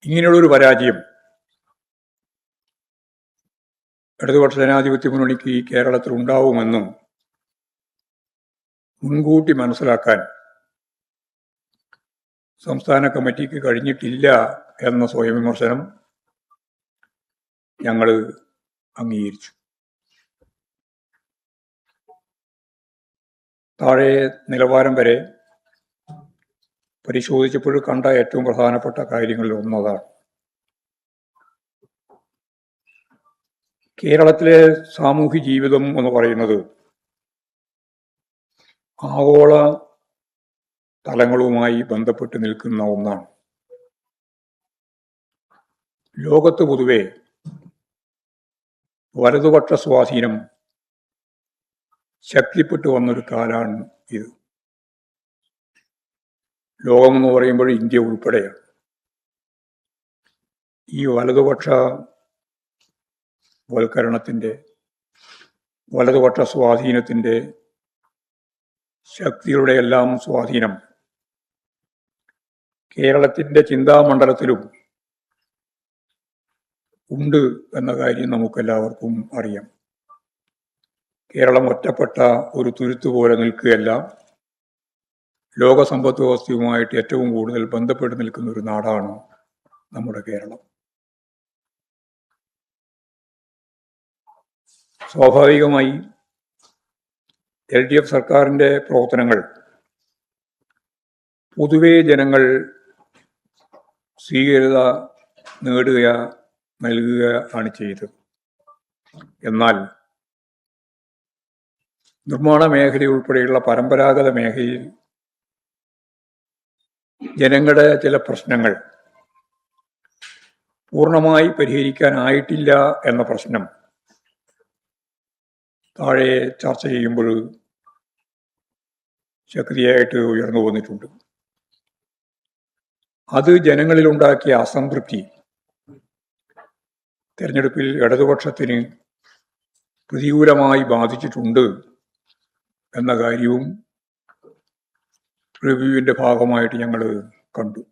ഇങ്ങനെയുള്ളൊരു പരാജയം ഇടതുപക്ഷ ജനാധിപത്യ മുന്നണിക്ക് കേരളത്തിൽ ഉണ്ടാവുമെന്നും മുൻകൂട്ടി മനസ്സിലാക്കാൻ സംസ്ഥാന കമ്മിറ്റിക്ക് കഴിഞ്ഞിട്ടില്ല എന്ന സ്വയം വിമർശനം ഞങ്ങൾ അംഗീകരിച്ചു. താഴെ നിലവാരം വരെ പരിശോധിച്ചപ്പോൾ കണ്ട ഏറ്റവും പ്രധാനപ്പെട്ട കാര്യങ്ങളിൽ ഒന്നതാണ്. കേരളത്തിലെ സാമൂഹ്യ ജീവിതം എന്ന് പറയുന്നത് ആഗോള തലങ്ങളുമായി ബന്ധപ്പെട്ട് നിൽക്കുന്ന ഒന്നാണ്. ലോകത്ത് പൊതുവെ വലതുപക്ഷ സ്വാധീനം ശക്തിപ്പെട്ടു വന്നൊരു കാലാണ് ഇത്. ലോകമെന്ന് പറയുമ്പോൾ ഇന്ത്യ ഉൾപ്പെടെയാണ്. ഈ വലതുപക്ഷ വൽക്കരണത്തിൻ്റെ, വലതുപക്ഷ സ്വാധീനത്തിൻ്റെ, ശക്തികളുടെ എല്ലാം സ്വാധീനം കേരളത്തിൻ്റെ ചിന്താമണ്ഡലത്തിലും ഉണ്ട് എന്ന കാര്യം നമുക്കെല്ലാവർക്കും അറിയാം. കേരളം ഒറ്റപ്പെട്ട ഒരു തുരുത്ത് പോലെ നിൽക്കുകയല്ല, ലോക സമ്പദ് വ്യവസ്ഥയുമായിട്ട് ഏറ്റവും കൂടുതൽ ബന്ധപ്പെട്ട് നിൽക്കുന്ന ഒരു നാടാണ് നമ്മുടെ കേരളം. സ്വാഭാവികമായി LDF സർക്കാരിൻ്റെ പ്രവർത്തനങ്ങൾ പൊതുവെ ജനങ്ങൾ സ്വീകാര്യത നൽകുക ആണ് ചെയ്തത്. എന്നാൽ നിർമ്മാണ മേഖലയുൾപ്പെടെയുള്ള പരമ്പരാഗത മേഖലയിൽ ജനങ്ങളുടെ ചില പ്രശ്നങ്ങൾ പൂർണ്ണമായി പരിഹരിക്കാനായിട്ടില്ല എന്ന പ്രശ്നം താഴെ ചർച്ച ചെയ്യുമ്പോൾ ശക്തിയായിട്ട് ഉയർന്നു വന്നിട്ടുണ്ട്. അത് ജനങ്ങളിലുണ്ടാക്കിയ അസംതൃപ്തി തെരഞ്ഞെടുപ്പിൽ ഇടതുപക്ഷത്തിന് പ്രതികൂലമായി ബാധിച്ചിട്ടുണ്ട് എന്ന കാര്യവും റിവ്യൂവിൻ്റെ ഭാഗമായിട്ട് ഞങ്ങൾ കണ്ടു.